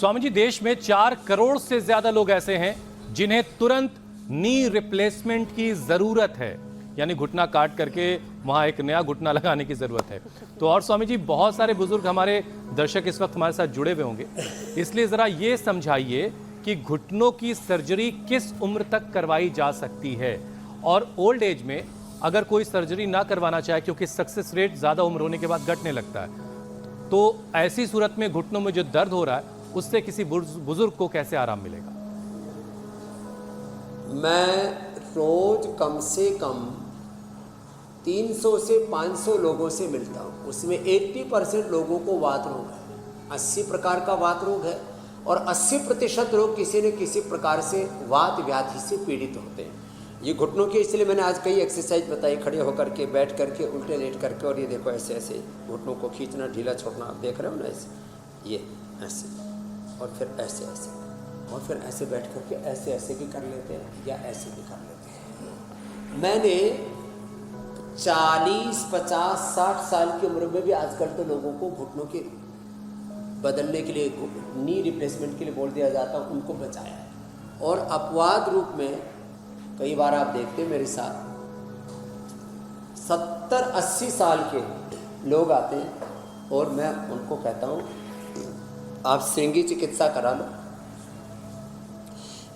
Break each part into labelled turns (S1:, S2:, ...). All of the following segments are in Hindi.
S1: स्वामी जी, देश में 4 करोड़ से ज्यादा लोग ऐसे हैं जिन्हें तुरंत नी रिप्लेसमेंट की जरूरत है, यानी घुटना काट करके वहां एक नया घुटना लगाने की जरूरत है। तो और स्वामी जी, बहुत सारे बुजुर्ग हमारे दर्शक इस वक्त हमारे साथ जुड़े हुए होंगे, इसलिए जरा ये समझाइए कि घुटनों की सर्जरी किस उम्र तक करवाई जा सकती है, और ओल्ड एज में अगर कोई सर्जरी ना करवाना चाहे क्योंकि सक्सेस रेट ज्यादा उम्र होने के बाद घटने लगता है, तो ऐसी सूरत में घुटनों में जो दर्द हो रहा है उससे किसी बुजुर्ग को कैसे आराम मिलेगा?
S2: मैं रोज कम से कम 300 से 500 लोगों से मिलता हूँ। उसमें 80% लोगों को वात रोग है, 80 प्रकार का वात रोग है, और 80% लोग किसी न किसी प्रकार से वात व्याधि से पीड़ित होते हैं। ये घुटनों के, इसलिए मैंने आज कई एक्सरसाइज बताई, खड़े होकर के, बैठ करके, उल्टे लेट करके, और ये देखो ऐसे ऐसे घुटनों को खींचना, ढीला छोड़ना, आप देख रहे हो ना, ऐसे, ये ऐसे, और फिर ऐसे ऐसे, और फिर ऐसे बैठ करके ऐसे ऐसे भी कर लेते हैं, या ऐसे भी कर लेते हैं। मैंने 40, 50, 60 साल की उम्र में भी आजकल तो लोगों को घुटनों के बदलने के लिए, नी रिप्लेसमेंट के लिए बोल दिया जाता है, उनको बचाया है। और अपवाद रूप में कई बार आप देखते हैं मेरे साथ 70-80 साल के लोग आते हैं, और मैं उनको कहता हूँ आप श्रृंगी चिकित्सा करा लो,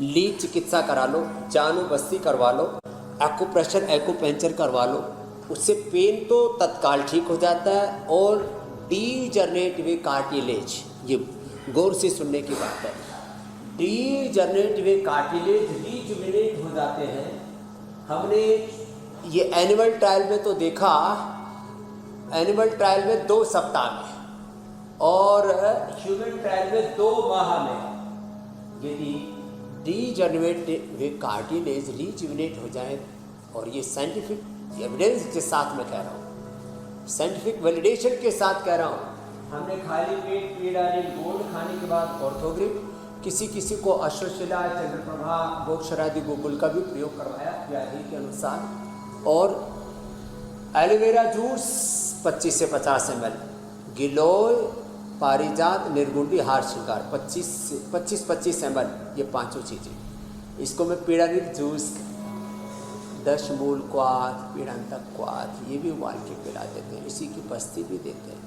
S2: लीड चिकित्सा करा लो, जानो बस्ती करवा लो, एक्यूप्रेशर एक्यूपेंचर करवा लो, उससे पेन तो तत्काल ठीक हो जाता है। और डीजनरेटिव कार्टिलेज, ये गौर से सुनने की बात है, डीजनरेटिव कार्टिलेज रीजुविनेट हो जाते हैं। हमने ये एनिमल ट्रायल में तो देखा, एनिमल ट्रायल में 2 सप्ताह में, और ह्यूमन ट्रायल में 2 माह में, यदि डीजनरेटिव कार्टिलेज रीजुविनेट हो जाए, और ये साइंटिफिक एविडेंस के साथ मैं कह रहा हूँ, साइंटिफिक वैलिडेशन के साथ कह रहा हूँ। हमने खाली पेट पीड़ानिल गोल्ड खाने के बाद ऑर्थोग्रिप, किसी किसी को अश्वशिला, चंद्रप्रभा, गोक्षरादि गोकुल का भी प्रयोग करवाया व्याधि के अनुसार, और एलोवेरा जूस 25 से 50 ml, गिलोय, पारिजात, निर्गुंडी, हार श्रृंगार 25 ml, ये 5 चीज़ें। इसको मैं पीड़ानिल जूस, 10 मूल क्वाथ, पीड़ांतक क्वाथ, ये भी उबाल के पिला देते हैं, इसी की बस्ती भी देते हैं।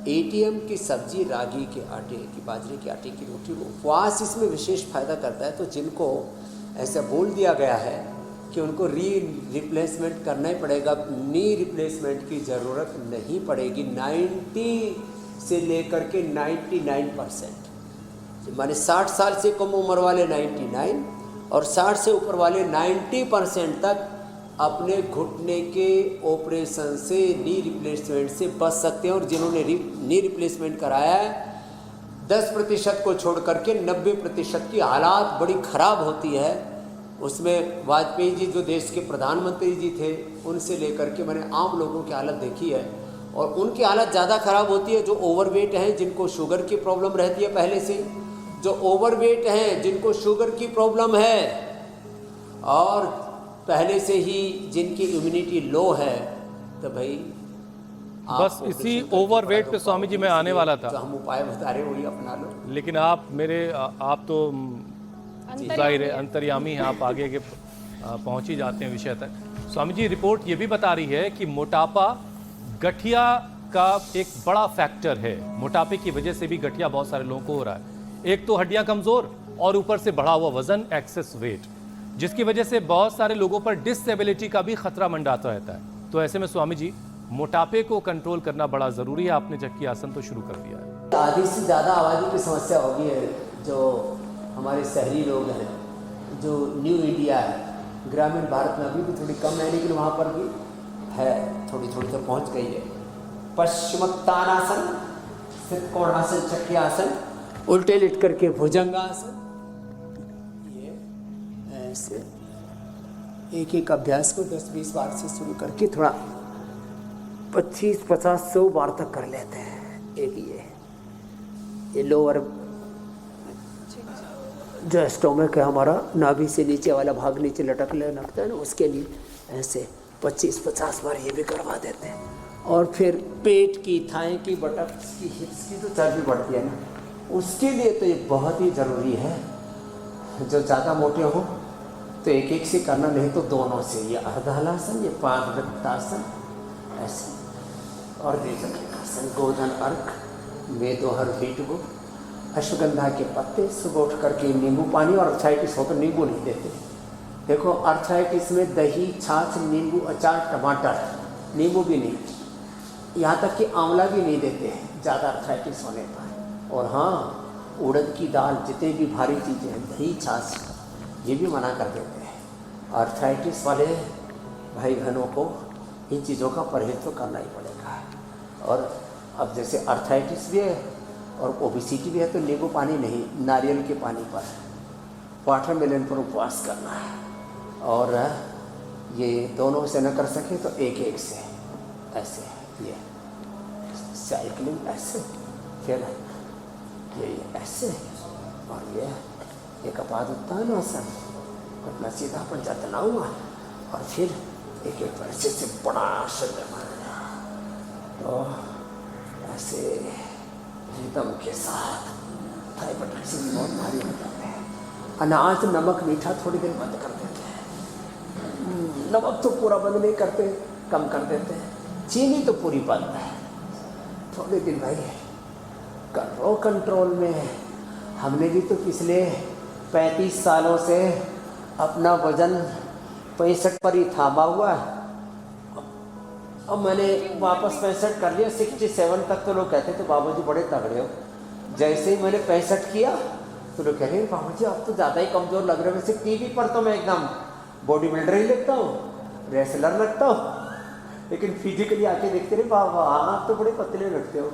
S2: एटीएम की सब्जी, रागी के आटे की, बाजरे के आटे की रोटी, उपवास इसमें विशेष फायदा करता है। तो जिनको ऐसा बोल दिया गया है कि उनको रिप्लेसमेंट करना ही पड़ेगा, नी रिप्लेसमेंट की ज़रूरत नहीं पड़ेगी। 90 से लेकर के 99%, माने 60 साल से कम उम्र वाले 99, और 60 से ऊपर वाले 90% तक अपने घुटने के ऑपरेशन से, नी रिप्लेसमेंट से बच सकते हैं। और जिन्होंने नी रिप्लेसमेंट कराया है, 10% को छोड़ करके 90% की हालात बड़ी ख़राब होती है। उसमें वाजपेयी जी जो देश के प्रधानमंत्री जी थे, उनसे लेकर के मैंने आम लोगों की हालत देखी है, और उनकी हालत ज़्यादा ख़राब होती है जो ओवरवेट हैं, जिनको शुगर की प्रॉब्लम रहती है पहले से, जो ओवरवेट हैं, जिनको शुगर की प्रॉब्लम है, और पहले से ही जिनकी इम्यूनिटी लो है, तो भाई
S1: बस इसी ओवरवेट पे स्वामी जी मैं आने वाला था,
S2: जो हम उपाय बता रहे वही अपना लो।
S1: लेकिन आप तो जाहिर है अंतर्यामी हैं, आप आगे के पहुंच ही जाते हैं विषय तक। स्वामी जी, रिपोर्ट ये भी बता रही है कि मोटापा गठिया का एक बड़ा फैक्टर है। मोटापे की वजह से भी गठिया बहुत सारे लोगों को हो रहा है। एक तो हड्डियां कमजोर, और ऊपर से बढ़ा हुआ वजन, एक्सेस वेट, जिसकी वजह से बहुत सारे लोगों पर डिसेबिलिटी का भी खतरा मंडाता रहता है। तो ऐसे में स्वामी जी, मोटापे को कंट्रोल करना बड़ा जरूरी है। आपने चक्की आसन तो शुरू कर दिया है।
S2: आधी से ज़्यादा आबादी की समस्या होगी है, जो हमारे शहरी लोग हैं, जो न्यू इंडिया है, ग्रामीण भारत में अभी भी थोड़ी कम है, लेकिन वहाँ पर भी है, थोड़ी थोड़ी तो पहुँच गई है। पश्चिमोत्तानासन, त्रिकोणासन, चक्की आसन, उल्टे लेट करके भुजंगासन, ऐसे एक एक अभ्यास को 10-20 बार से शुरू करके थोड़ा 25-50-100 बार तक कर लेते हैं। एक ये लोअर जो स्टोमक है हमारा, नाभि से नीचे वाला भाग नीचे लगता है ना, उसके लिए ऐसे 25-50 बार ये भी करवा देते हैं। और फिर पेट की, थाई की, बटक्स की, हिप्स की तो चर्बी बढ़ती है ना, उसके लिए तो ये बहुत ही ज़रूरी है। जो ज़्यादा मोटे हो तो एक एक से करना, नहीं तो दोनों से, ये अर्धहलासन, ये पादवृत्तासन, ऐसे। और आसन, गोधन अर्क, मेदोहर भीटगो, अश्वगंधा के पत्ते, सुबह उठ करके नींबू पानी, और अर्थराइटिस हो तो नींबू नहीं देते। देखो अर्थराइटिस में दही, छाछ, नींबू, अचार, टमाटर, नींबू भी नहीं, यहाँ तक कि आंवला भी नहीं देते हैं ज़्यादा अर्थराइटिस होने पर। और हाँ, उड़द की दाल, जितने भी भारी चीज़ें हैं, दही, छाछ, ये भी मना कर देते हैं। अर्थराइटिस वाले भाई बहनों को इन चीज़ों का परहेज तो करना ही पड़ेगा। और अब जैसे अर्थराइटिस भी है और ओबेसिटी भी है, तो नींबू पानी नहीं, नारियल के पानी पर, वाटरमेलन पर उपवास करना है। और ये दोनों से न कर सके तो एक एक से, ऐसे, ये साइकिलिंग ऐसे, फिर ये ऐसे, और ये कपादोत्तान आसन, अपना सीधा पंजा तना हुआ, और फिर एक एक ऐसे से बड़ा शरीर मारना। तो ऐसे रिदम के साथ थाई पटक से बहुत भारी हो जाते हैं। अनाज, नमक, मीठा थोड़ी देर बंद कर देते हैं। नमक तो पूरा बंद नहीं करते, कम कर देते हैं। चीनी तो पूरी बंद है। थोड़े दिन भाई करो कंट्रोल में। हमने भी तो पिछले 35 सालों से अपना वजन 65 पर ही थामा हुआ है। अब मैंने वापस 65 कर लिया। 67 तक तो लोग कहते थे बाबूजी बड़े तगड़े हो। जैसे ही मैंने 65 किया तो लोग कह रहे बाबूजी आप तो ज़्यादा ही कमज़ोर लग रहे हो। वैसे टीवी पर तो मैं एकदम बॉडी बिल्डर ही लगता हूँ, रेसलर लगता हूँ, लेकिन फिजिकली आके देखते रहे बाबा आप तो बड़े पतले लगते हो।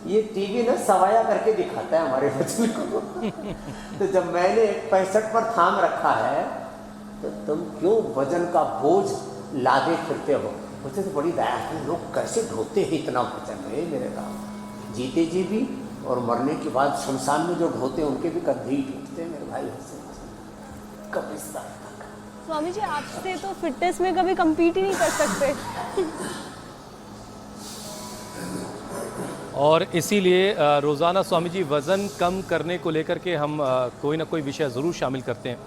S2: ये टीवी ना सवाया करके दिखाता है हमारे बच्चों को। तो जब मैंने 65 पर थाम रखा है तो तुम क्यों वजन का बोझ लादे फिरते हो। मुझे तो बड़ी दया है, लोग कैसे ढोते हैं इतना वजन है मेरे काम। जीते जी भी और मरने के बाद शमशान में जो ढोते हैं उनके भी कंधे ही टूटते हैं मेरे भाई से कब्रिस्तान तक।
S3: स्वामी जी आपसे तो फिटनेस में कभी compete ही नहीं कर सकते।
S1: और इसीलिए रोज़ाना स्वामी जी वज़न कम करने को लेकर के हम कोई ना कोई विषय ज़रूर शामिल करते हैं।